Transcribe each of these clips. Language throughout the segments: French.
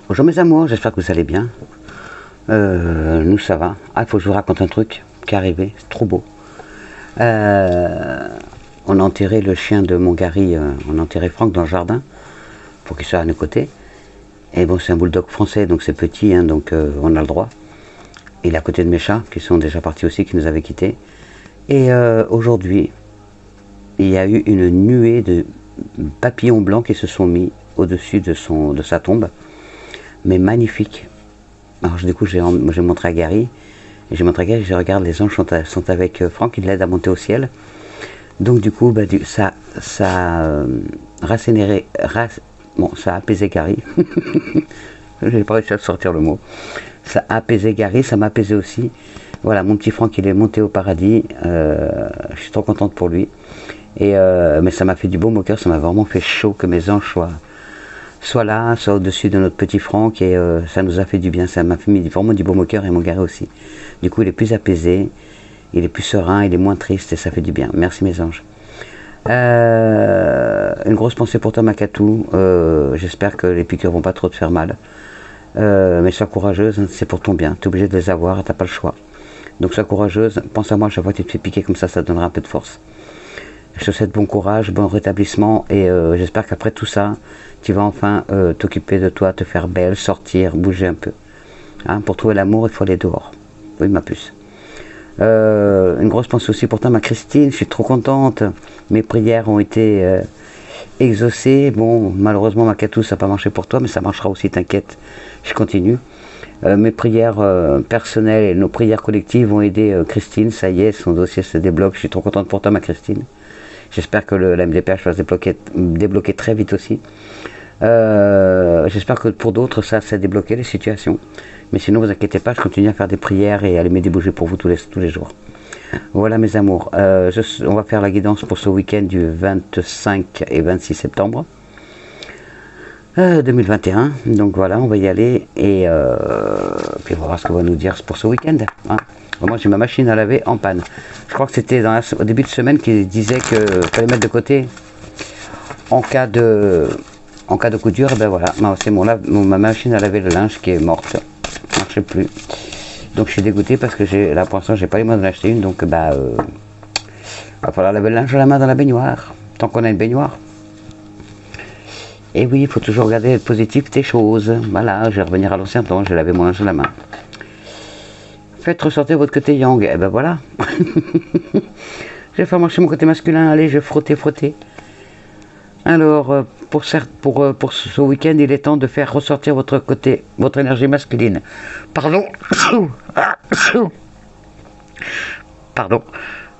Bonjour mes amours, j'espère que vous allez bien. Nous ça va. Ah, il faut que je vous raconte un truc qui est arrivé, c'est trop beau. On a enterré le chien de mon Gary, on a enterré Franck dans le jardin pour qu'il soit à nos côtés. Et bon, c'est un bulldog français, donc c'est petit, hein, donc on a le droit. Il est à côté de mes chats, qui sont déjà partis aussi, qui nous avaient quittés. Et aujourd'hui, il y a eu une nuée de papillons blancs qui se sont mis au-dessus de sa tombe. Mais magnifique. Alors du coup j'ai montré à Gary, et j'ai montré à Gary, je regarde, les anges sont avec Franck, il l'aide à monter au ciel. Donc du coup, ça a apaisé Gary. J'ai pas réussi à sortir le mot. Ça a apaisé Gary, ça m'a apaisé aussi. Voilà, mon petit Franck, il est monté au paradis. Je suis trop contente pour lui. Mais ça m'a fait du baume au cœur, ça m'a vraiment fait chaud que mes anges soit là, soit au-dessus de notre petit Franck, et ça nous a fait du bien, ça m'a fait vraiment du baume au cœur, et mon Gary aussi. Du coup, il est plus apaisé, il est plus serein, il est moins triste, et ça fait du bien. Merci mes anges. Une grosse pensée pour toi, Makatou. J'espère que les piqûres vont pas trop te faire mal. Mais sois courageuse, hein, c'est pour ton bien. Tu es obligé de les avoir, tu n'as pas le choix. Donc sois courageuse, pense à moi, chaque fois que tu te fais piquer comme ça te donnera un peu de force. Je te souhaite bon courage, bon rétablissement, et j'espère qu'après tout ça, tu vas enfin t'occuper de toi, te faire belle, sortir, bouger un peu. Hein, pour trouver l'amour, il faut aller dehors. Oui, ma puce. Une grosse pensée aussi pour toi, ma Christine, je suis trop contente. Mes prières ont été exaucées. Bon, malheureusement, ma Catou, ça n'a pas marché pour toi, mais ça marchera aussi, t'inquiète, je continue. Mes prières personnelles et nos prières collectives ont aidé Christine, ça y est, son dossier se débloque. Je suis trop contente pour toi, ma Christine. J'espère que la MDPH va se débloquer très vite aussi. J'espère que pour d'autres, ça s'est débloqué les situations. Mais sinon, vous inquiétez pas, je continue à faire des prières et à les mettre des bougies pour vous tous les jours. Voilà mes amours. On va faire la guidance pour ce week-end du 25 et 26 septembre 2021. Donc voilà, on va y aller. Et puis on va voir ce qu'on va nous dire pour ce week-end. Hein. Moi, j'ai ma machine à laver en panne. Je crois que c'était au début de semaine qu'il disait qu'il fallait mettre de côté en cas de coup dur. Et ben voilà, c'est ma machine à laver le linge qui est morte. Ça ne marche plus. Donc je suis dégoûté parce que là pour l'instant j'ai pas les moyens d'en acheter une. Donc va falloir laver le linge à la main dans la baignoire. Tant qu'on a une baignoire. Et oui, il faut toujours regarder le positif des choses. Voilà, je vais revenir à l'ancien temps, j'ai lavé mon linge à la main. Faites ressortir votre côté yang, et ben voilà. Je vais faire marcher mon côté masculin, allez, je vais frotter. Alors, pour ce week-end, il est temps de faire ressortir votre énergie masculine. Pardon. Pardon,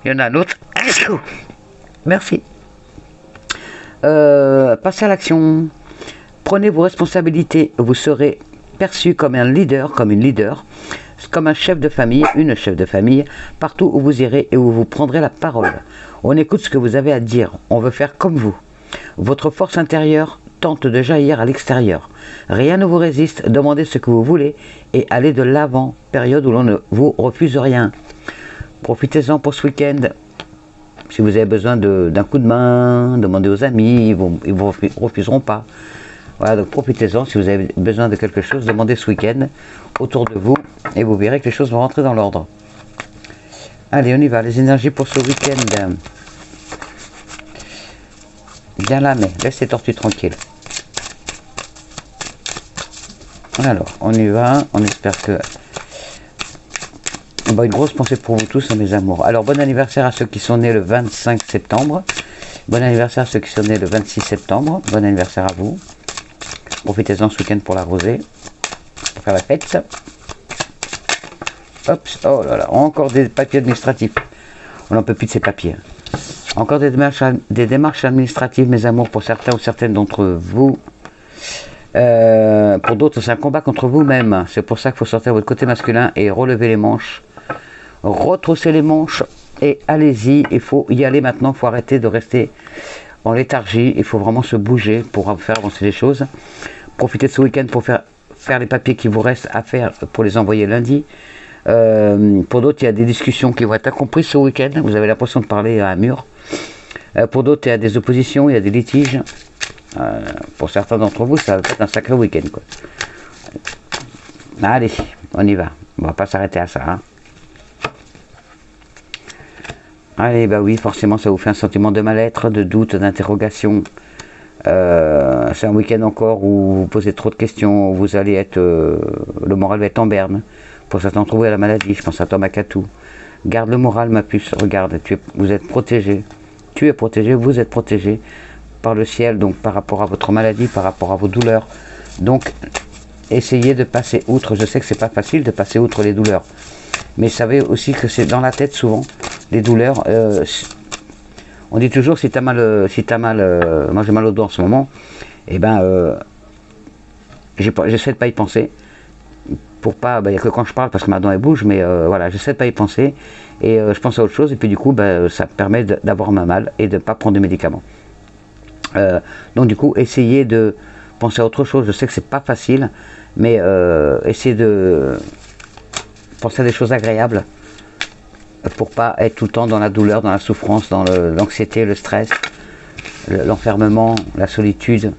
il y en a un autre. Merci. Passez à l'action. Prenez vos responsabilités, vous serez perçu comme un leader, comme une leader, comme un chef de famille, une chef de famille, partout où vous irez et où vous prendrez la parole. On écoute ce que vous avez à dire, on veut faire comme vous. Votre force intérieure tente de jaillir à l'extérieur. Rien ne vous résiste, demandez ce que vous voulez et allez de l'avant, période où l'on ne vous refuse rien. Profitez-en pour ce week-end. Si vous avez besoin d'un coup de main, demandez aux amis, ils vous refuseront pas. Voilà, donc profitez-en, si vous avez besoin de quelque chose, demandez ce week-end autour de vous et vous verrez que les choses vont rentrer dans l'ordre. Allez, on y va, les énergies pour ce week-end. Bien là, mais laisse les tortues tranquilles. Alors, on y va, on espère que... une grosse pensée pour vous tous, hein, mes amours. Alors, bon anniversaire à ceux qui sont nés le 25 septembre. Bon anniversaire à ceux qui sont nés le 26 septembre. Bon anniversaire à vous. Profitez-en ce week-end pour l'arroser, pour faire la fête. Hop, oh là là, encore des papiers administratifs. On n'en peut plus de ces papiers. Encore des démarches administratives, mes amours, pour certains ou certaines d'entre vous. Pour d'autres, c'est un combat contre vous-même. C'est pour ça qu'il faut sortir votre côté masculin et relever les manches. Retrousser les manches et allez-y. Il faut y aller maintenant, il faut arrêter de rester en léthargie. Il faut vraiment se bouger pour faire avancer les choses. Profitez de ce week-end pour faire les papiers qui vous restent à faire pour les envoyer lundi. Pour d'autres, il y a des discussions qui vont être incomprises ce week-end. Vous avez l'impression de parler à un mur. Pour d'autres, il y a des oppositions, il y a des litiges. Pour certains d'entre vous, ça va être un sacré week-end, quoi. Allez, on y va. On va pas s'arrêter à ça. Hein. Allez, bah oui, forcément, ça vous fait un sentiment de mal-être, de doute, d'interrogation. C'est un week-end encore où vous posez trop de questions, où vous allez être... le moral va être en berne. Pour certains d'entre vous, à la maladie, je pense à Thomas Catou. Garde le moral, ma puce, regarde, vous êtes protégé. Tu es protégé, vous êtes protégé par le ciel, donc par rapport à votre maladie, par rapport à vos douleurs. Donc, essayez de passer outre. Je sais que c'est pas facile de passer outre les douleurs. Mais savez aussi que c'est dans la tête souvent, les douleurs. On dit toujours si t'as mal, moi j'ai mal au dos en ce moment, et ben j'essaie de pas y penser. Pour pas, il n'y a que quand je parle parce que ma dent elle bouge, mais voilà, j'essaie de pas y penser et je pense à autre chose et puis du coup ça permet d'avoir moins mal et de ne pas prendre de médicaments. Donc du coup, essayez de penser à autre chose. Je sais que c'est pas facile, mais essayez de penser à des choses agréables pour pas être tout le temps dans la douleur, dans la souffrance, dans l'anxiété, le stress, l'enfermement, la solitude.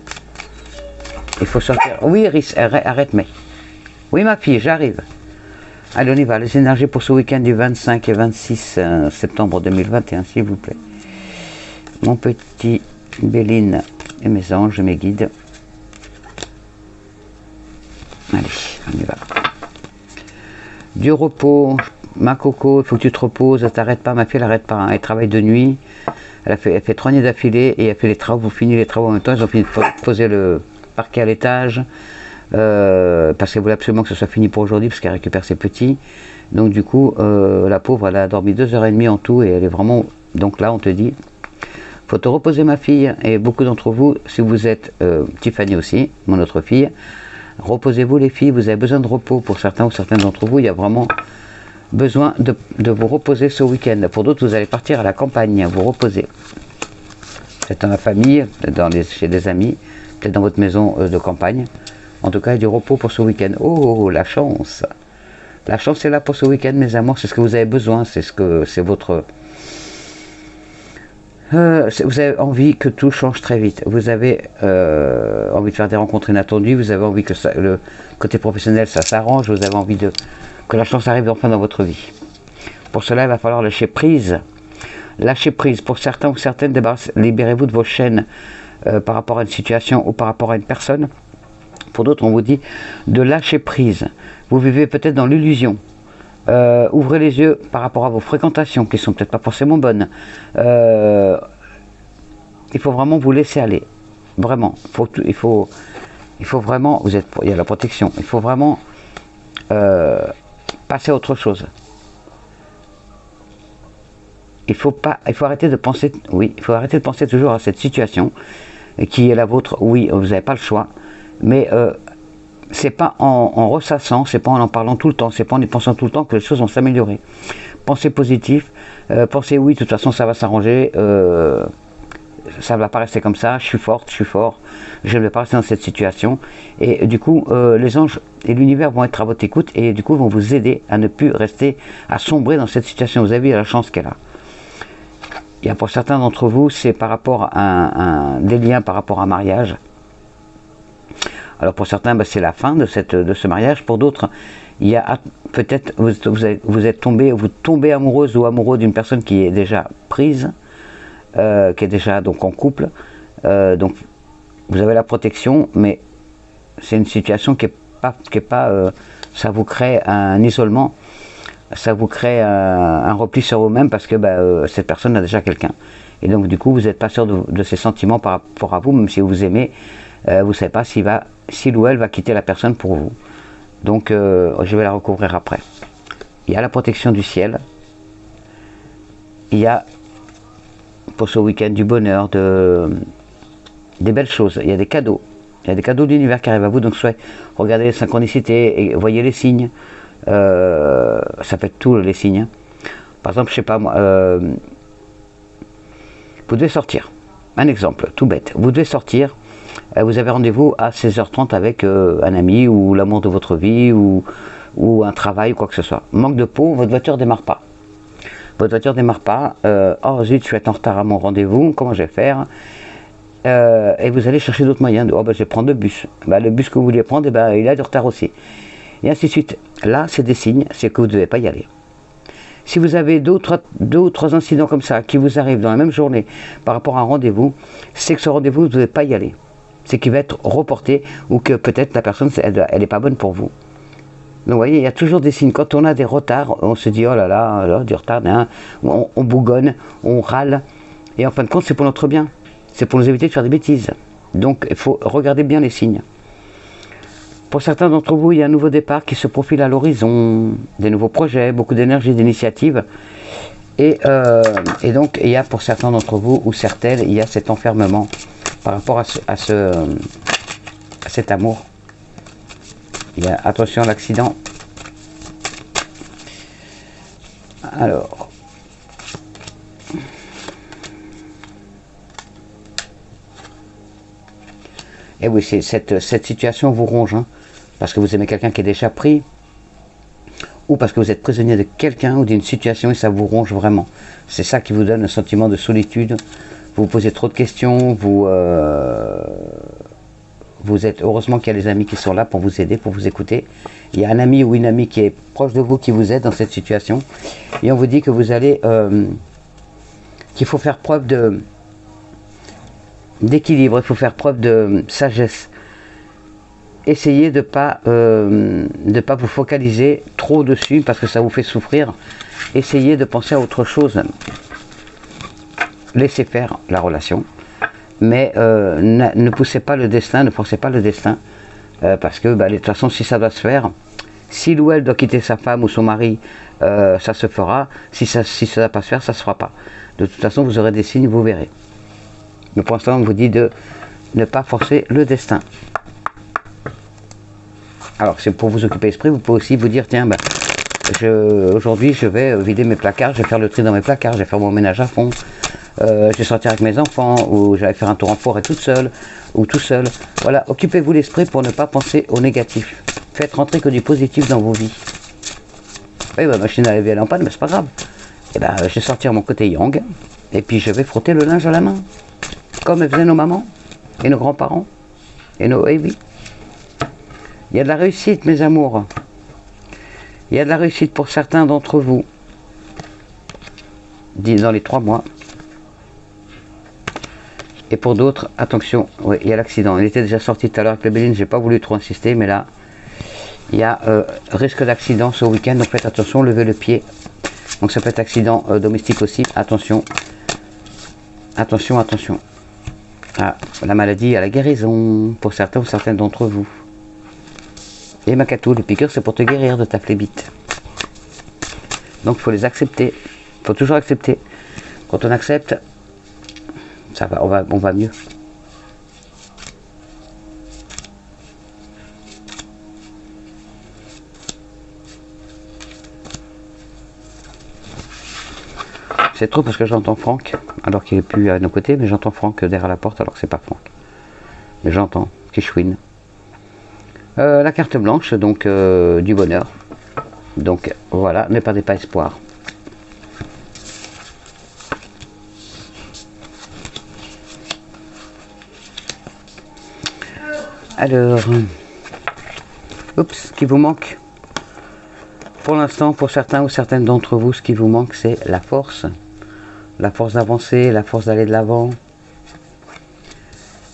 Il faut sortir. Oui, Iris, arrête, mais. Oui, ma fille, j'arrive. Allez, on y va. Les énergies pour ce week-end du 25 et 26 septembre 2021, s'il vous plaît. Mon petit Béline et mes anges, mes guides. Allez, on y va. Du repos, ma coco, il faut que tu te reposes, elle t'arrête pas, ma fille, elle n'arrête pas. Hein. Elle travaille de nuit, elle fait 3 nuits d'affilée et elle fait les travaux, vous finissez les travaux en même temps, ils ont fini de poser le parquet à l'étage. Parce qu'elle voulait absolument que ce soit fini pour aujourd'hui parce qu'elle récupère ses petits, donc du coup la pauvre elle a dormi 2h30 en tout et elle est vraiment, donc là on te dit faut te reposer ma fille, et beaucoup d'entre vous, si vous êtes Tiffany aussi, mon autre fille, reposez-vous les filles, vous avez besoin de repos. Pour certains ou certaines d'entre vous, il y a vraiment besoin de vous reposer ce week-end. Pour d'autres, vous allez partir à la campagne, vous reposer, peut-être dans la famille, peut-être chez des amis, peut-être dans votre maison de campagne. En tout cas, il y a du repos pour ce week-end. Oh, la chance! La chance est là pour ce week-end, mes amours. C'est ce que vous avez besoin. C'est votre... vous avez envie que tout change très vite. Vous avez envie de faire des rencontres inattendues. Vous avez envie que le côté professionnel, ça s'arrange. Vous avez envie que la chance arrive enfin dans votre vie. Pour cela, il va falloir lâcher prise. Lâcher prise. Pour certains ou certaines, libérez-vous de vos chaînes par rapport à une situation ou par rapport à une personne. Pour d'autres, on vous dit de lâcher prise. Vous vivez peut-être dans l'illusion. Ouvrez les yeux par rapport à vos fréquentations, qui sont peut-être pas forcément bonnes. Il faut vraiment vous laisser aller. Vraiment. Il faut vraiment... il y a la protection. Il faut vraiment passer à autre chose. Il faut arrêter de penser... Oui, il faut arrêter de penser toujours à cette situation qui est la vôtre. Oui, vous n'avez pas le choix. Mais c'est pas en ressassant, c'est pas en parlant tout le temps, c'est pas en y pensant tout le temps que les choses vont s'améliorer. Pensez positif, pensez oui, de toute façon ça va s'arranger, ça ne va pas rester comme ça, je suis forte, je suis fort, je ne vais pas rester dans cette situation. Et du coup, les anges et l'univers vont être à votre écoute et du coup vont vous aider à ne plus rester, à sombrer dans cette situation. Vous avez la chance qu'elle a. Il y a pour certains d'entre vous, c'est par rapport à des liens par rapport à un mariage. Alors pour certains, c'est la fin de ce mariage. Pour d'autres, il y a peut-être vous tombez amoureuse ou amoureux d'une personne qui est déjà prise, qui est déjà donc en couple. Donc vous avez la protection, mais c'est une situation qui est pas ça vous crée un isolement, ça vous crée un repli sur vous-même parce que cette personne a déjà quelqu'un. Et donc du coup, vous n'êtes pas sûr de ses sentiments par rapport à vous, même si vous aimez. Vous ne savez pas s'il ou elle va quitter la personne pour vous. Donc je vais la recouvrir après. Il y a la protection du ciel. Il y a pour ce week-end du bonheur, des belles choses. Il y a des cadeaux. Il y a des cadeaux de l'univers qui arrivent à vous. Donc soit regardez les synchronicités et voyez les signes. Ça peut être tous les signes. Par exemple, je sais pas moi, vous devez sortir. Un exemple, tout bête. Vous devez sortir. Vous avez rendez-vous à 16h30 avec un ami ou l'amour de votre vie ou un travail ou quoi que ce soit. Manque de peau, votre voiture ne démarre pas. Votre voiture ne démarre pas. Oh zut, je vais être en retard à mon rendez-vous, comment je vais faire? Et vous allez chercher d'autres moyens. Je vais prendre le bus. Le bus que vous vouliez prendre, il a du retard aussi. et ainsi de suite. Là, c'est des signes, c'est que vous ne devez pas y aller. Si vous avez deux ou trois incidents comme ça qui vous arrivent dans la même journée par rapport à un rendez-vous, c'est que ce rendez-vous, vous ne devez pas y aller. C'est qu'il va être reporté ou que peut-être la personne, elle n'est pas bonne pour vous. Donc vous voyez, il y a toujours des signes. Quand on a des retards, on se dit oh là là, du retard, hein, on bougonne, on râle. Et en fin de compte, c'est pour notre bien. C'est pour nous éviter de faire des bêtises. Donc il faut regarder bien les signes. Pour certains d'entre vous, il y a un nouveau départ qui se profile à l'horizon, des nouveaux projets, beaucoup d'énergie, d'initiative. Et donc, il y a pour certains d'entre vous, ou certaines, il y a cet enfermement par rapport à cet amour. Il y a, attention à l'accident. Alors... Et oui, cette situation vous ronge, hein, parce que vous aimez quelqu'un qui est déjà pris, ou parce que vous êtes prisonnier de quelqu'un ou d'une situation et ça vous ronge vraiment. C'est ça qui vous donne un sentiment de solitude. Vous vous posez trop de questions, vous êtes, heureusement qu'il y a des amis qui sont là pour vous aider, pour vous écouter. Il y a un ami ou une amie qui est proche de vous qui vous aide dans cette situation. Et on vous dit que vous allez, qu'il faut faire preuve d'équilibre, il faut faire preuve de sagesse. Essayez de ne pas vous focaliser trop dessus parce que ça vous fait souffrir. Essayez de penser à autre chose. Laissez faire la relation. Mais ne poussez pas le destin, ne forcez pas le destin. Parce que de toute façon, si ça doit se faire, s'il ou elle doit quitter sa femme ou son mari, ça se fera. Si ça ne doit pas se faire, ça ne se fera pas. De toute façon, vous aurez des signes, vous verrez. Mais pour l'instant, on vous dit de ne pas forcer le destin. Alors, c'est pour vous occuper l'esprit, vous pouvez aussi vous dire, tiens, aujourd'hui, je vais vider mes placards, je vais faire le tri dans mes placards, je vais faire mon ménage à fond, je vais sortir avec mes enfants, ou je vais faire un tour en forêt toute seule, ou tout seul. Voilà, occupez-vous l'esprit pour ne pas penser au négatif. Faites rentrer que du positif dans vos vies. Oui, ma machine à laver elle est en panne, mais c'est pas grave. Et je vais sortir mon côté yang, et puis je vais frotter le linge à la main, comme faisaient nos mamans, et nos grands-parents, et nos... Eh oui. Il y a de la réussite, mes amours. Il y a de la réussite pour certains d'entre vous. Dans les 3 mois. Et pour d'autres, attention, oui, il y a l'accident. Il était déjà sorti tout à l'heure avec le Béline, j'ai pas voulu trop insister, mais là, il y a risque d'accident ce week-end, donc faites attention, levez le pied. Donc ça peut être accident domestique aussi, attention. Attention, attention. À la maladie, à la guérison, pour certains ou certaines d'entre vous. Et Makatou, les piqûres, c'est pour te guérir de ta phlébite. Donc il faut les accepter. Il faut toujours accepter. Quand on accepte, ça va, on va mieux. C'est trop parce que j'entends Franck, alors qu'il n'est plus à nos côtés, mais j'entends Franck derrière la porte alors que c'est pas Franck. Mais j'entends, qui chouine. La carte blanche, donc du bonheur. Donc voilà, ne perdez pas espoir. Alors, oups, ce qui vous manque, pour l'instant, pour certains ou certaines d'entre vous, ce qui vous manque, c'est la force. La force d'avancer, la force d'aller de l'avant.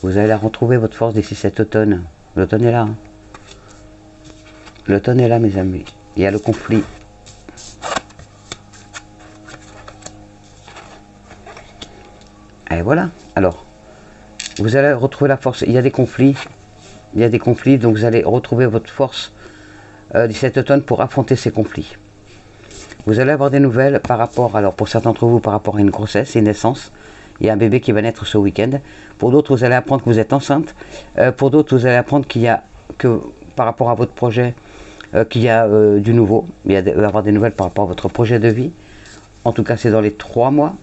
Vous allez retrouver votre force d'ici cet automne. L'automne est là. Hein. L'automne est là, mes amis. Il y a le conflit. Et voilà. Alors, vous allez retrouver la force. Il y a des conflits. Il y a des conflits, donc vous allez retrouver votre force d'ici cet automne pour affronter ces conflits. Vous allez avoir des nouvelles par rapport, alors pour certains d'entre vous, par rapport à une grossesse, une naissance. Il y a un bébé qui va naître ce week-end. Pour d'autres, vous allez apprendre que vous êtes enceinte. Pour d'autres, vous allez apprendre qu'il y a que par rapport à votre projet, qu'il y a du nouveau. Il va y avoir des nouvelles par rapport à votre projet de vie. En tout cas, c'est dans les 3 mois.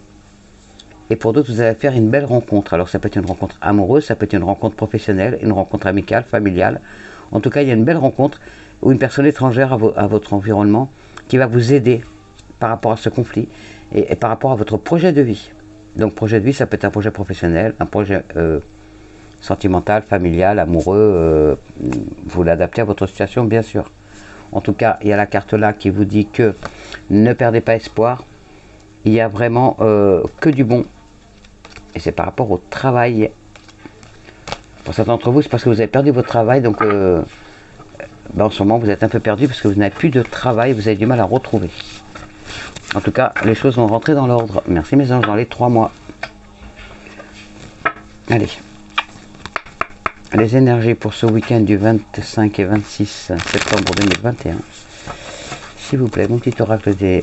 Et pour d'autres, vous allez faire une belle rencontre. Alors, ça peut être une rencontre amoureuse, ça peut être une rencontre professionnelle, une rencontre amicale, familiale. En tout cas, il y a une belle rencontre ou une personne étrangère à votre environnement qui va vous aider par rapport à ce conflit et par rapport à votre projet de vie. Donc, projet de vie, ça peut être un projet professionnel, un projet sentimental, familial, amoureux. Vous l'adaptez à votre situation, bien sûr. En tout cas, il y a la carte là qui vous dit que ne perdez pas espoir. Il y a vraiment que du bon. Et c'est par rapport au travail. Pour certains d'entre vous, c'est parce que vous avez perdu votre travail. Donc, en ce moment, vous êtes un peu perdu parce que vous n'avez plus de travail. Vous avez du mal à retrouver. En tout cas, les choses vont rentrer dans l'ordre. Merci mes anges, dans les 3 mois. Allez. Les énergies pour ce week-end du 25 et 26 septembre 2021. S'il vous plaît, mon petit oracle des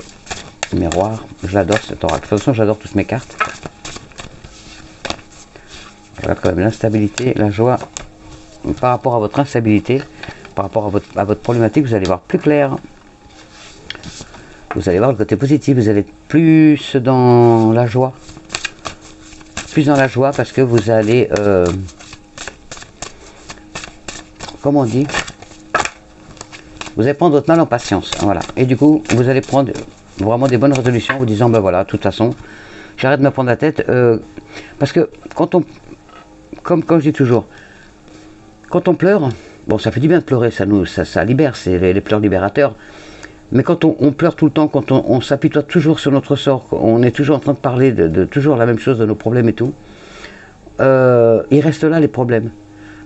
miroirs. J'adore cet oracle. De toute façon, j'adore toutes mes cartes. Je regarde quand même l'instabilité, la joie. Par rapport à votre instabilité, par rapport à votre problématique, vous allez voir plus clair. Vous allez voir le côté positif. Vous allez être plus dans la joie. Plus dans la joie parce que vous allez... comment on dit, vous allez prendre votre mal en patience, voilà, et du coup vous allez prendre vraiment des bonnes résolutions en vous disant ben voilà, de toute façon j'arrête de me prendre la tête, parce que quand on, comme je dis toujours, quand on pleure, bon ça fait du bien de pleurer, ça libère, c'est les pleurs libérateurs, mais quand on pleure tout le temps, quand on s'apitoie toujours sur notre sort, on est toujours en train de parler de toujours la même chose, de nos problèmes et tout, il reste là les problèmes,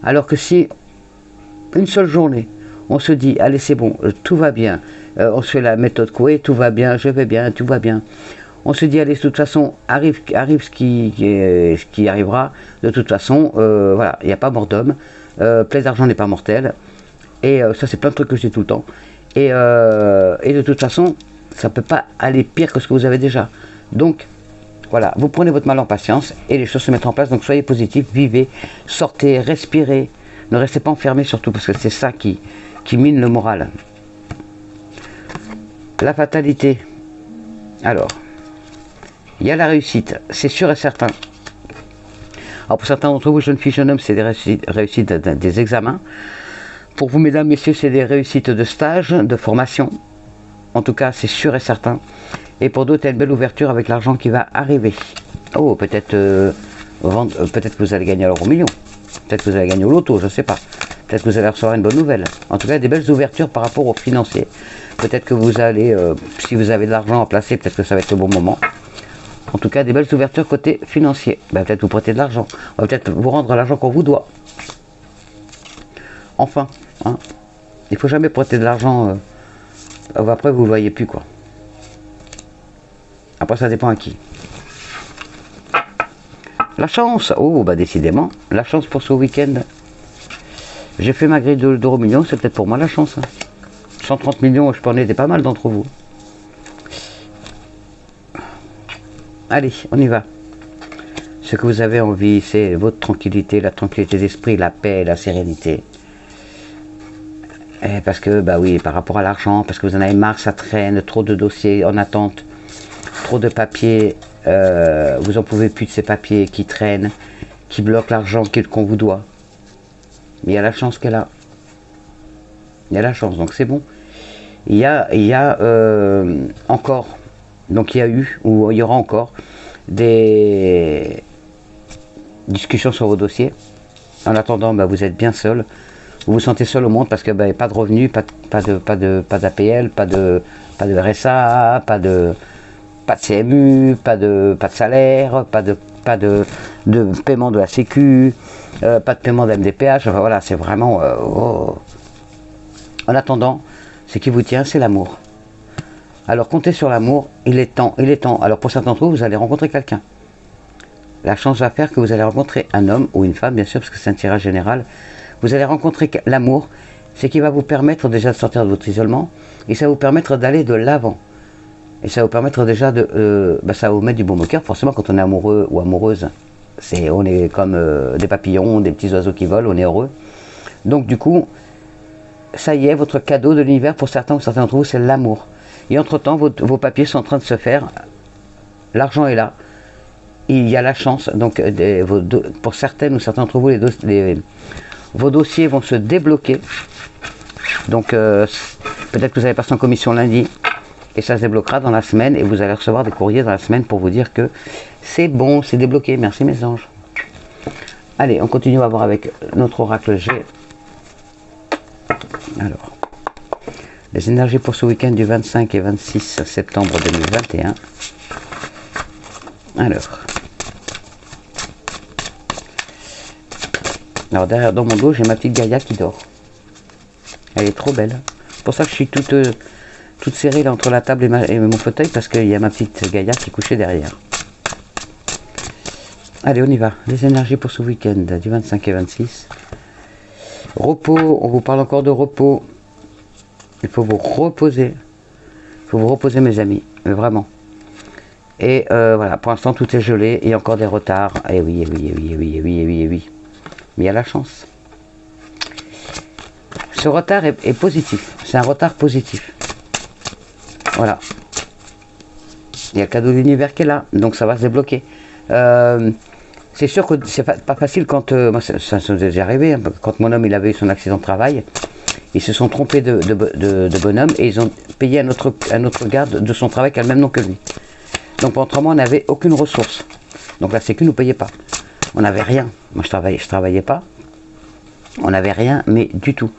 alors que si une seule journée, on se dit, allez c'est bon, tout va bien, on se fait la méthode Coué, tout va bien, je vais bien, tout va bien. On se dit, allez, de toute façon, arrive ce qui arrivera, de toute façon, voilà, il n'y a pas mort d'homme, plaise d'argent n'est pas mortel, et ça c'est plein de trucs que je dis tout le temps, et de toute façon, ça ne peut pas aller pire que ce que vous avez déjà. Donc, voilà, vous prenez votre mal en patience, et les choses se mettent en place, donc soyez positifs, vivez, sortez, respirez. Ne restez pas enfermés surtout, parce que c'est ça qui mine le moral. La fatalité. Alors, il y a la réussite, c'est sûr et certain. Alors pour certains d'entre vous, jeunes filles, jeunes hommes, c'est des réussites des examens. Pour vous, mesdames, messieurs, c'est des réussites de stage, de formation. En tout cas, c'est sûr et certain. Et pour d'autres, il y a une belle ouverture avec l'argent qui va arriver. Oh, peut-être peut-être que vous allez gagner alors au million. Peut-être que vous allez gagner au loto, je ne sais pas. Peut-être que vous allez recevoir une bonne nouvelle. En tout cas, des belles ouvertures par rapport aux financiers. Peut-être que vous allez, si vous avez de l'argent à placer, peut-être que ça va être le bon moment. En tout cas, des belles ouvertures côté financier. Ben, peut-être vous prêter de l'argent. On va peut-être vous rendre l'argent qu'on vous doit. Enfin, hein, il ne faut jamais prêter de l'argent. Après, vous ne le voyez plus, quoi. Après, ça dépend à qui. La chance, oh bah décidément, la chance pour ce week-end. J'ai fait ma grille d'euros millions, c'est peut-être pour moi la chance. Hein. 130 millions, je peux en aider pas mal d'entre vous. Allez, on y va. Ce que vous avez envie, c'est votre tranquillité, la tranquillité d'esprit, la paix, la sérénité. Et parce que, bah oui, par rapport à l'argent, parce que vous en avez marre, ça traîne, trop de dossiers en attente, trop de papiers. Vous en pouvez plus de ces papiers qui traînent, qui bloquent l'argent qu'on vous doit. Mais il y a la chance qu'elle a. Il y a la chance, donc c'est bon. Il y a encore, donc il y a eu, ou il y aura encore, des discussions sur vos dossiers. En attendant, bah, vous êtes bien seul. Vous vous sentez seul au monde parce que bah, pas de revenus, pas d'APL, pas de RSA, pas de CMU, pas de salaire, pas de paiement de la Sécu, pas de paiement de MDPH, enfin voilà, c'est vraiment... oh. En attendant, ce qui vous tient, c'est l'amour. Alors comptez sur l'amour, il est temps. Alors pour certains d'entre vous, vous allez rencontrer quelqu'un. La chance va faire que vous allez rencontrer un homme ou une femme, bien sûr, parce que c'est un tirage général. Vous allez rencontrer l'amour, c'est qui va vous permettre déjà de sortir de votre isolement, et ça va vous permettre d'aller de l'avant. Et ça va vous permettre déjà de... ça va vous mettre du baume au cœur. Forcément, quand on est amoureux ou amoureuse, on est comme des papillons, des petits oiseaux qui volent, on est heureux. Donc du coup, ça y est, votre cadeau de l'univers, pour certains ou certains d'entre vous, c'est l'amour. Et entre-temps, vos papiers sont en train de se faire. L'argent est là. Il y a la chance. Donc pour certaines ou certains d'entre vous, vos dossiers vont se débloquer. Donc peut-être que vous allez passer en commission lundi. Et ça se débloquera dans la semaine et vous allez recevoir des courriers dans la semaine pour vous dire que c'est bon, c'est débloqué. Merci mes anges. Allez, on continue à voir avec notre oracle G. Alors, Les énergies pour ce week-end du 25 et 26 septembre 2021. Alors derrière dans mon dos, j'ai ma petite Gaïa qui dort. Elle est trop belle. C'est pour ça que je suis toute serrée là entre la table et mon fauteuil, parce qu'il y a ma petite Gaïa qui est couchée derrière. Allez, on y va. Les énergies pour ce week-end du 25 et 26. Repos, on vous parle encore de repos. Il faut vous reposer. Il faut vous reposer, mes amis, vraiment. Et voilà, pour l'instant tout est gelé et encore des retards. Et oui, et oui, et oui, et oui, et oui, et oui, et oui. Mais il y a la chance. Ce retard est positif. C'est un retard positif. Voilà. Il y a le cadeau de l'univers qui est là, donc ça va se débloquer. C'est sûr que c'est pas facile quand... moi, ça nous est déjà arrivé, hein, quand mon homme il avait eu son accident de travail. Ils se sont trompés de bonhomme et ils ont payé un autre garde de son travail qui a le même nom que lui. Donc pendant 3 mois, on n'avait aucune ressource. Donc la Sécu ne nous payait pas. On n'avait rien. Moi, je travaillais pas. On n'avait rien, mais du tout.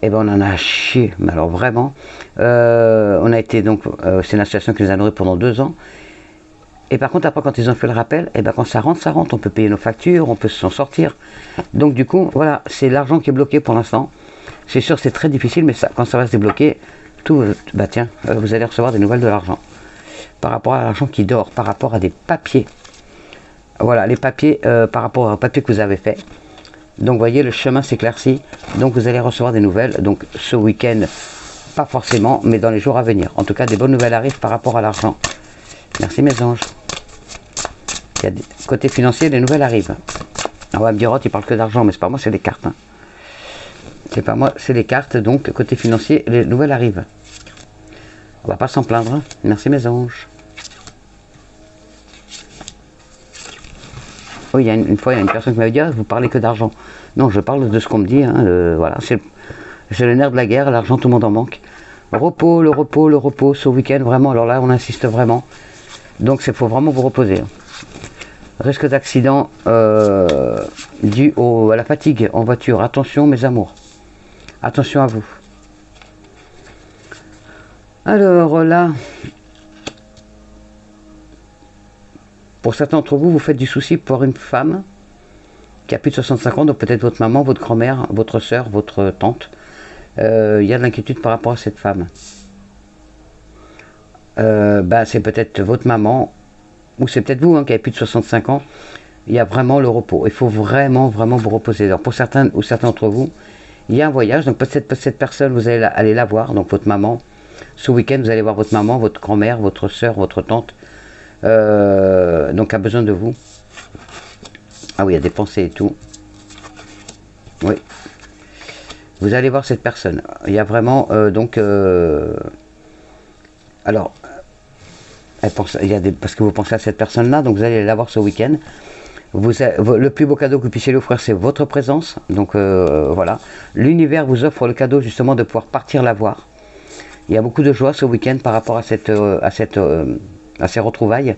Et ben on en a chié. Mais alors vraiment, on a été donc... c'est une association qui nous a nourris pendant 2 ans. Et par contre, après, quand ils ont fait le rappel, et ben quand ça rentre, on peut payer nos factures, on peut s'en sortir. Donc du coup, voilà, c'est l'argent qui est bloqué pour l'instant. C'est sûr, c'est très difficile, mais ça, quand ça va se débloquer, tout, bah tiens, vous allez recevoir des nouvelles de l'argent. Par rapport à l'argent qui dort, par rapport à des papiers. Voilà, les papiers, par rapport aux papiers que vous avez fait. Donc, vous voyez, le chemin s'éclaircit. Donc, vous allez recevoir des nouvelles. Donc, ce week-end, pas forcément, mais dans les jours à venir. En tout cas, des bonnes nouvelles arrivent par rapport à l'argent. Merci, mes anges. Il y a côté financier, des nouvelles arrivent. On va me dire, oh, tu parles que d'argent, mais c'est pas moi, c'est les cartes. Hein. C'est pas moi, c'est les cartes. Donc, côté financier, les nouvelles arrivent. On va pas s'en plaindre. Hein. Merci, mes anges. Oui, il y a une fois, il y a une personne qui m'avait dit, ah, vous parlez que d'argent. Non, je parle de ce qu'on me dit. Hein, voilà, c'est le nerf de la guerre. L'argent, tout le monde en manque. Repos, le repos, le repos, ce week-end, vraiment. Alors là, on insiste vraiment. Donc, il faut vraiment vous reposer. Hein. Risque d'accident dû à la fatigue en voiture. Attention, mes amours. Attention à vous. Alors là, pour certains d'entre vous, vous faites du souci pour une femme qui a plus de 65 ans, donc peut-être votre maman, votre grand-mère, votre soeur, votre tante. Il y a de l'inquiétude par rapport à cette femme. C'est peut-être votre maman, ou c'est peut-être vous qui avez plus de 65 ans. Il y a vraiment le repos. Il faut vraiment, vraiment vous reposer. Alors pour certains ou certains d'entre vous, il y a un voyage. Donc peut-être cette personne, vous allez aller la voir, donc votre maman. Ce week-end, vous allez voir votre maman, votre grand-mère, votre soeur, votre tante. Donc a besoin de vous. Ah oui, il y a des pensées et tout. Oui. Vous allez voir cette personne. Il y a vraiment alors parce que vous pensez à cette personne-là, donc vous allez la voir ce week-end. Le plus beau cadeau que vous puissiez lui offrir, c'est votre présence. Donc voilà. L'univers vous offre le cadeau justement de pouvoir partir la voir. Il y a beaucoup de joie ce week-end par rapport à ces retrouvailles.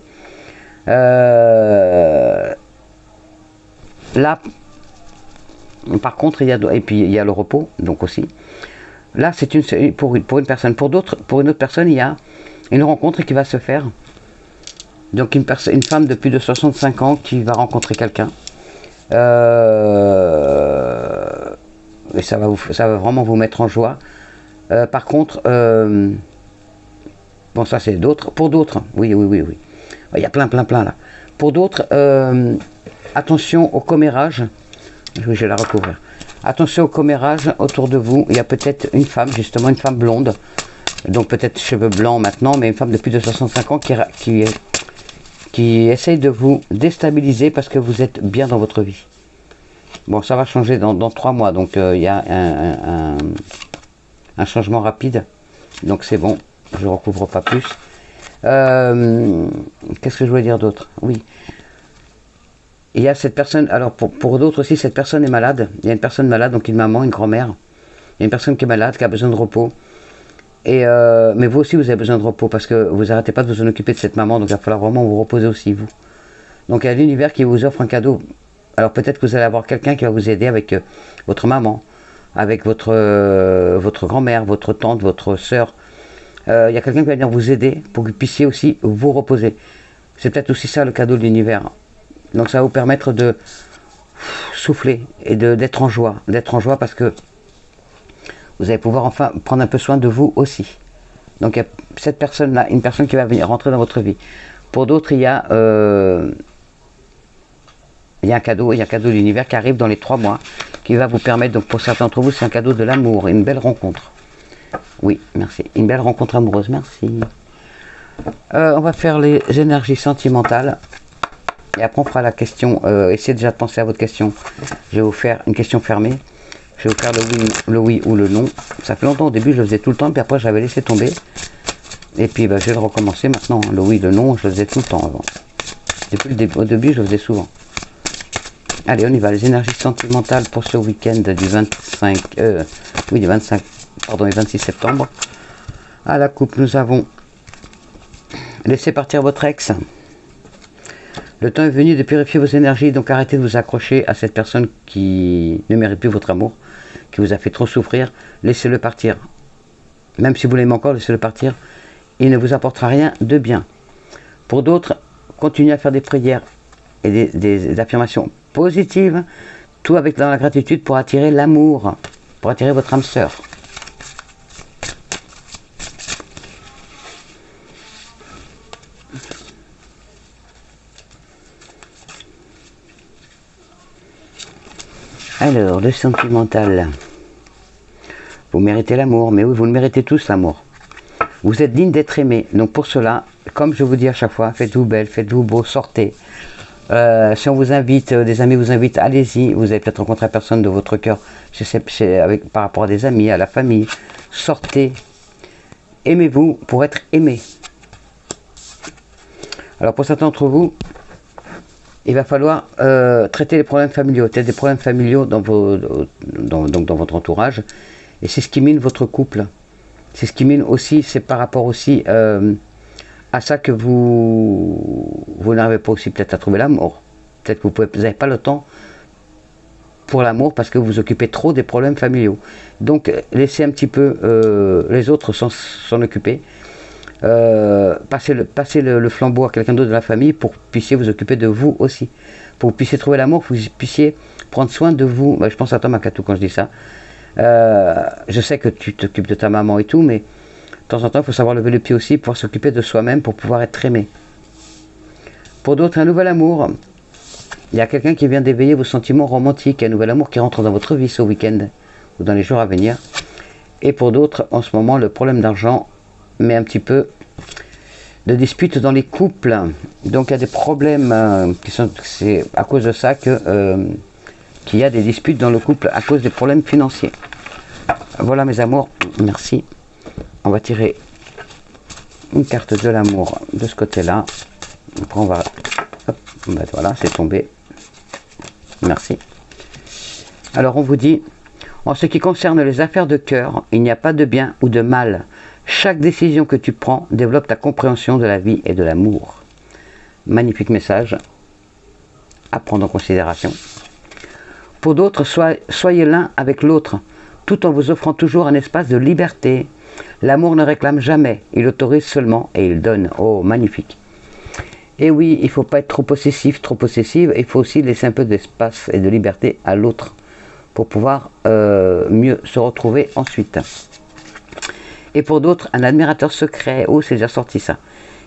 Là, par contre, il y a le repos, donc aussi. Là, c'est pour une personne. Pour une autre personne, il y a une rencontre qui va se faire. Donc une femme de plus de 65 ans qui va rencontrer quelqu'un. Et ça va vraiment vous mettre en joie. Par contre, bon, ça c'est d'autres. Pour d'autres, oui. Il y a plein là. Pour d'autres, attention au commérage. Je vais la recouvrir. Attention au commérage autour de vous. Il y a peut-être une femme, justement, une femme blonde. Donc peut-être cheveux blancs maintenant, mais une femme de plus de 65 ans qui essaye de vous déstabiliser parce que vous êtes bien dans votre vie. Bon, ça va changer dans 3 mois. Donc il y a un changement rapide. Donc c'est bon, je ne recouvre pas plus. Qu'est-ce que je voulais dire d'autre? Oui. Il y a cette personne, alors pour d'autres aussi, cette personne est malade. Il y a une personne malade, donc une maman, une grand-mère. Il y a une personne qui est malade, qui a besoin de repos. Mais vous aussi, vous avez besoin de repos parce que vous n'arrêtez pas de vous en occuper de cette maman. Donc il va falloir vraiment vous reposer aussi, vous. Donc il y a l'univers qui vous offre un cadeau. Alors peut-être que vous allez avoir quelqu'un qui va vous aider avec votre maman, avec votre grand-mère, votre tante, votre soeur. Il y a quelqu'un qui va venir vous aider pour que vous puissiez aussi vous reposer. C'est peut-être aussi ça le cadeau de l'univers. Donc ça va vous permettre de souffler et d'être en joie. D'être en joie parce que vous allez pouvoir enfin prendre un peu soin de vous aussi. Donc il y a cette personne-là, une personne qui va venir rentrer dans votre vie. Pour d'autres, il y a un cadeau de l'univers qui arrive dans les 3 mois, qui va vous permettre, donc pour certains d'entre vous, c'est un cadeau de l'amour, une belle rencontre. Oui, merci. Une belle rencontre amoureuse, merci. On va faire les énergies sentimentales. Et après, on fera la question. Essayez déjà de penser à votre question. Je vais vous faire une question fermée. Je vais vous faire le oui ou le non. Ça fait longtemps, au début, je le faisais tout le temps, puis après, j'avais laissé tomber. Et puis, je vais le recommencer maintenant. Le oui, le non, je le faisais tout le temps avant. Depuis au début, je le faisais souvent. Allez, on y va. Les énergies sentimentales pour ce week-end du 26 septembre. À la coupe, nous avons laissé partir votre ex. Le temps est venu de purifier vos énergies, donc arrêtez de vous accrocher à cette personne qui ne mérite plus votre amour, qui vous a fait trop souffrir. Laissez-le partir. Même si vous l'aimez encore, laissez-le partir. Il ne vous apportera rien de bien. Pour d'autres, continuez à faire des prières et des affirmations positives, tout avec dans la gratitude pour attirer l'amour, pour attirer votre âme sœur. Alors, le sentimental. Vous méritez l'amour, mais oui, vous le méritez tous, l'amour. Vous êtes digne d'être aimé. Donc pour cela, comme je vous dis à chaque fois, faites-vous belle, faites-vous beau, sortez. Si on vous invite, des amis vous invitent, allez-y. Vous avez peut-être rencontré la personne de votre cœur, par rapport à des amis, à la famille. Sortez. Aimez-vous pour être aimé. Alors pour certains d'entre vous, il va falloir traiter les problèmes familiaux, peut-être des problèmes familiaux dans votre entourage. Et c'est ce qui mine votre couple. C'est ce qui mine aussi, c'est par rapport aussi à ça que vous n'arrivez pas aussi peut-être à trouver l'amour. Peut-être que vous n'avez pas le temps pour l'amour parce que vous vous occupez trop des problèmes familiaux. Donc laissez un petit peu les autres s'en occuper. Passez le flambeau à quelqu'un d'autre de la famille pour que vous puissiez vous occuper de vous aussi. Pour que vous puissiez trouver l'amour, pour que vous puissiez prendre soin de vous. Je pense à toi, Makatou, quand je dis ça. Je sais que tu t'occupes de ta maman et tout, mais de temps en temps, il faut savoir lever le pied aussi, pouvoir s'occuper de soi-même pour pouvoir être aimé. Pour d'autres, un nouvel amour. Il y a quelqu'un qui vient d'éveiller vos sentiments romantiques, un nouvel amour qui rentre dans votre vie ce week-end ou dans les jours à venir. Et pour d'autres, en ce moment, le problème d'argent met un petit peu de disputes dans les couples. Donc il y a des problèmes c'est à cause de ça qu'il y a des disputes dans le couple à cause des problèmes financiers. Voilà mes amours, merci. On va tirer une carte de l'amour de ce côté-là. Après on va... Hop, voilà, c'est tombé. Merci. Alors on vous dit, en ce qui concerne les affaires de cœur, il n'y a pas de bien ou de mal. Chaque décision que tu prends développe ta compréhension de la vie et de l'amour. Magnifique message à prendre en considération. Pour d'autres, soyez l'un avec l'autre, tout en vous offrant toujours un espace de liberté. L'amour ne réclame jamais, il autorise seulement et il donne. Oh, magnifique. Et oui, il ne faut pas être trop possessif, trop possessive, il faut aussi laisser un peu d'espace et de liberté à l'autre pour pouvoir mieux se retrouver ensuite. Et pour d'autres, un admirateur secret, oh c'est déjà sorti ça.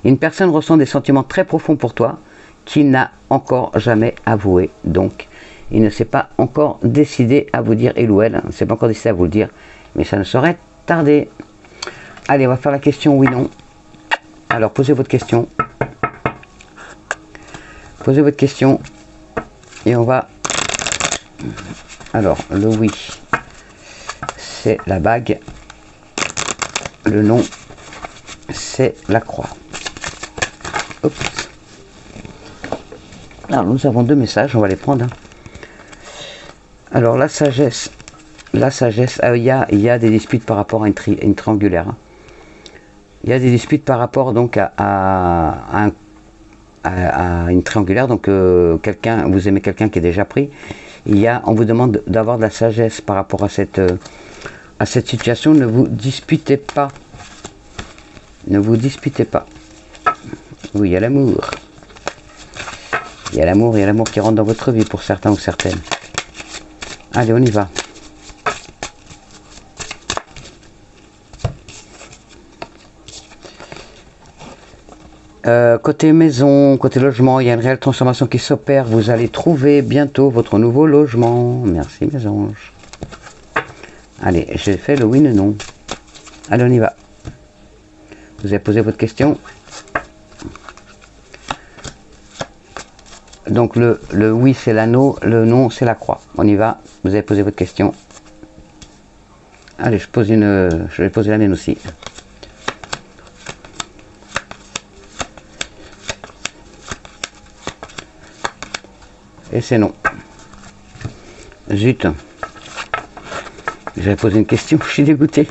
Une personne ressent des sentiments très profonds pour toi qu'il n'a encore jamais avoué. Donc, il ne s'est pas encore décidé à vous dire, il ou elle, ne s'est pas encore décidé à vous le dire, mais ça ne saurait tarder. Allez, on va faire la question oui-non. Alors, posez votre question. Posez votre question. Et on va... Alors, le oui, c'est la bague. Le non, c'est la croix. Oups. Alors, nous avons 2 messages, on va les prendre. Alors, la sagesse, il y a des disputes par rapport à une triangulaire. Il y a des disputes par rapport donc à une triangulaire. Donc, vous aimez quelqu'un qui est déjà pris, On vous demande d'avoir de la sagesse par rapport à cette situation. Ne vous disputez pas. Ne vous disputez pas. Oui, il y a l'amour. Il y a l'amour qui rentre dans votre vie pour certains ou certaines. Allez, on y va. Côté maison, côté logement, il y a une réelle transformation qui s'opère. Vous allez trouver bientôt votre nouveau logement. Merci mes anges. Allez, j'ai fait le oui, le non. Allez, on y va. Vous avez posé votre question. Donc le oui c'est l'anneau, le non c'est la croix. On y va. Vous avez posé votre question. Allez, je vais poser la mienne aussi. Et c'est non. Zut. J'avais posé une question, je suis dégoûté.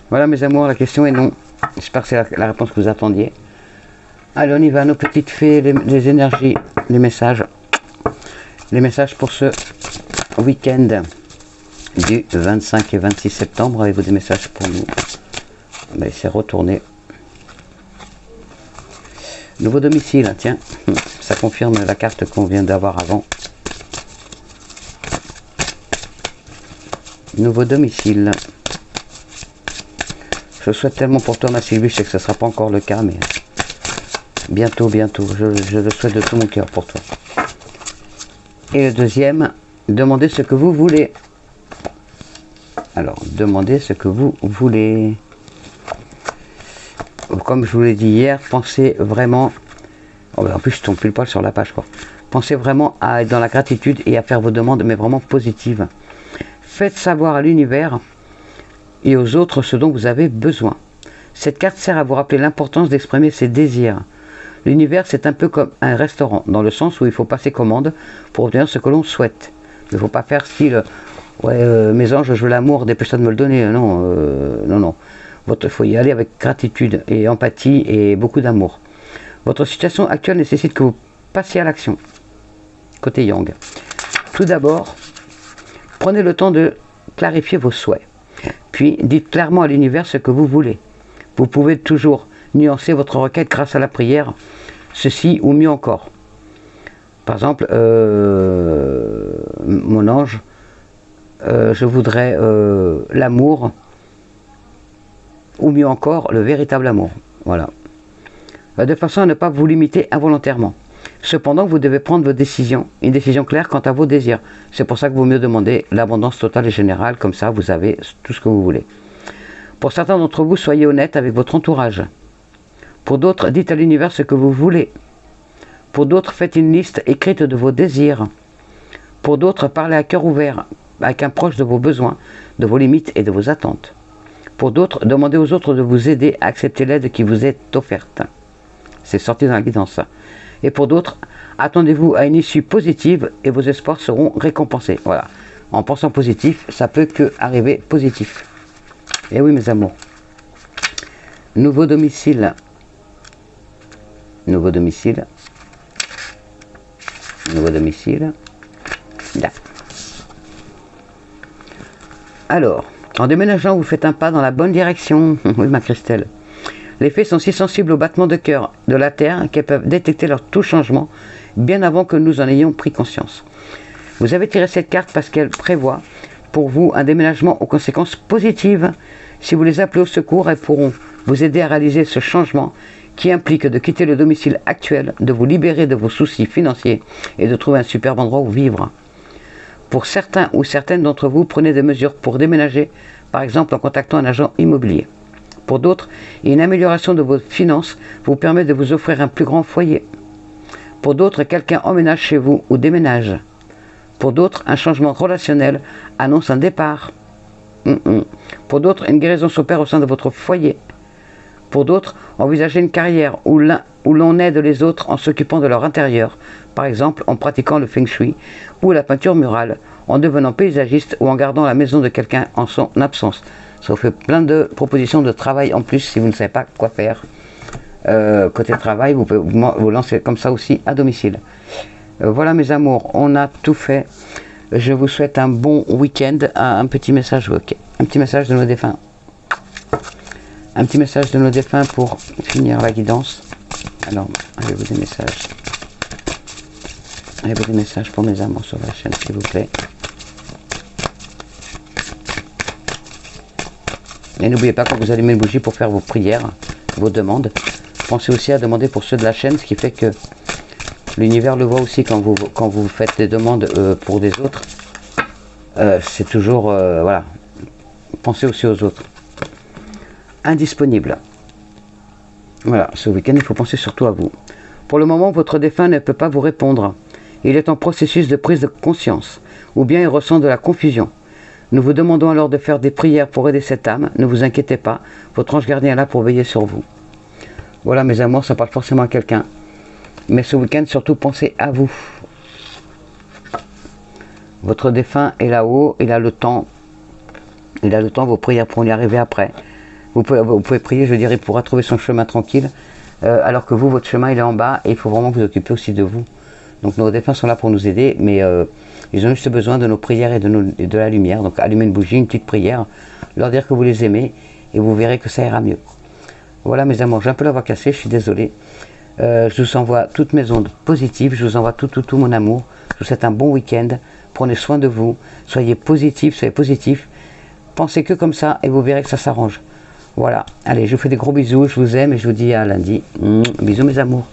Voilà mes amours, la question est non. J'espère que c'est la réponse que vous attendiez. Allez, on y va, nos petites fées, les énergies, les messages. Les messages pour ce week-end du 25 et 26 septembre. Avez-vous des messages pour nous? On va essayer de retourner. Nouveau domicile, tiens. Ça confirme la carte qu'on vient d'avoir avant. Nouveau domicile. Je souhaite tellement pour toi, ma Sylvie, je sais que ce ne sera pas encore le cas, mais bientôt, bientôt. Je le souhaite de tout mon cœur pour toi. Et le deuxième, demandez ce que vous voulez. Alors, demandez ce que vous voulez. Comme je vous l'ai dit hier, pensez vraiment... Oh ben en plus, je tombe plus le poil sur la page, quoi. Pensez vraiment à être dans la gratitude et à faire vos demandes, mais vraiment positives. Faites savoir à l'univers et aux autres ce dont vous avez besoin. Cette carte sert à vous rappeler l'importance d'exprimer ses désirs. L'univers, c'est un peu comme un restaurant, dans le sens où il faut passer commande pour obtenir ce que l'on souhaite. Il ne faut pas faire style « Ouais, mes anges, je veux l'amour, dépêche-toi de me le donner. » Non, non, non. Il faut y aller avec gratitude et empathie et beaucoup d'amour. Votre situation actuelle nécessite que vous passiez à l'action. Côté Yang. Tout d'abord, prenez le temps de clarifier vos souhaits. Puis, dites clairement à l'univers ce que vous voulez. Vous pouvez toujours nuancer votre requête grâce à la prière, ceci ou mieux encore. Par exemple, mon ange, je voudrais l'amour, ou mieux encore, le véritable amour. Voilà. De façon à ne pas vous limiter involontairement. Cependant, vous devez prendre vos décisions, une décision claire quant à vos désirs. C'est pour ça que vaut mieux demander l'abondance totale et générale, comme ça vous avez tout ce que vous voulez. Pour certains d'entre vous, soyez honnête avec votre entourage. Pour d'autres, dites à l'univers ce que vous voulez. Pour d'autres, faites une liste écrite de vos désirs. Pour d'autres, parlez à cœur ouvert, avec un proche de vos besoins, de vos limites et de vos attentes. Pour d'autres, demandez aux autres de vous aider à accepter l'aide qui vous est offerte. C'est sorti dans la guidance. Et pour d'autres, attendez-vous à une issue positive et vos espoirs seront récompensés. Voilà. En pensant positif, ça peut que arriver positif. Et oui, mes amours. Nouveau domicile. Nouveau domicile. Nouveau domicile. Là. Alors, en déménageant, vous faites un pas dans la bonne direction. Oui, ma Christelle. Les fées sont si sensibles au battement de cœur de la Terre qu'elles peuvent détecter leur tout changement bien avant que nous en ayons pris conscience. Vous avez tiré cette carte parce qu'elle prévoit pour vous un déménagement aux conséquences positives. Si vous les appelez au secours, elles pourront vous aider à réaliser ce changement qui implique de quitter le domicile actuel, de vous libérer de vos soucis financiers et de trouver un superbe endroit où vivre. Pour certains ou certaines d'entre vous, prenez des mesures pour déménager, par exemple en contactant un agent immobilier. Pour d'autres, une amélioration de vos finances vous permet de vous offrir un plus grand foyer. Pour d'autres, quelqu'un emménage chez vous ou déménage. Pour d'autres, un changement relationnel annonce un départ. Pour d'autres, une guérison s'opère au sein de votre foyer. Pour d'autres, envisagez une carrière où l'on aide les autres en s'occupant de leur intérieur, par exemple en pratiquant le feng shui ou la peinture murale, en devenant paysagiste ou en gardant la maison de quelqu'un en son absence. Ça vous fait plein de propositions de travail en plus si vous ne savez pas quoi faire. Côté travail, vous pouvez vous lancer comme ça aussi à domicile. Voilà mes amours, on a tout fait. Je vous souhaite un bon week-end. Un petit message, ok. Un petit message de nos défunts. Un petit message de nos défunts pour finir la guidance. Alors, avez-vous des messages? Avez-vous des messages pour mes amours sur la chaîne, s'il vous plaît? Et n'oubliez pas, quand vous allumez une bougie pour faire vos prières, vos demandes, pensez aussi à demander pour ceux de la chaîne, ce qui fait que l'univers le voit aussi quand vous faites des demandes pour des autres. C'est toujours, voilà, pensez aussi aux autres. Indisponible. Voilà, ce week-end, il faut penser surtout à vous. Pour le moment, votre défunt ne peut pas vous répondre. Il est en processus de prise de conscience, ou bien il ressent de la confusion. Nous vous demandons alors de faire des prières pour aider cette âme. Ne vous inquiétez pas, votre ange gardien est là pour veiller sur vous. Voilà mes amours, ça parle forcément à quelqu'un. Mais ce week-end, surtout, pensez à vous. Votre défunt est là-haut, il a le temps. Il a le temps, vos prières pourront y arriver après. Vous pouvez prier, je dirais, il pourra trouver son chemin tranquille. Alors que vous, votre chemin, il est en bas et il faut vraiment vous occuper aussi de vous. Donc nos défunts sont là pour nous aider, mais ils ont juste besoin de nos prières et de la lumière. Donc allumez une bougie, une petite prière, leur dire que vous les aimez et vous verrez que ça ira mieux. Voilà mes amours, j'ai un peu la voix cassée, je suis désolé. Je vous envoie toutes mes ondes positives, je vous envoie tout mon amour. Je vous souhaite un bon week-end, prenez soin de vous, soyez positifs, soyez positifs. Pensez que comme ça et vous verrez que ça s'arrange. Voilà, allez, je vous fais des gros bisous, je vous aime et je vous dis à lundi. Bisous mes amours.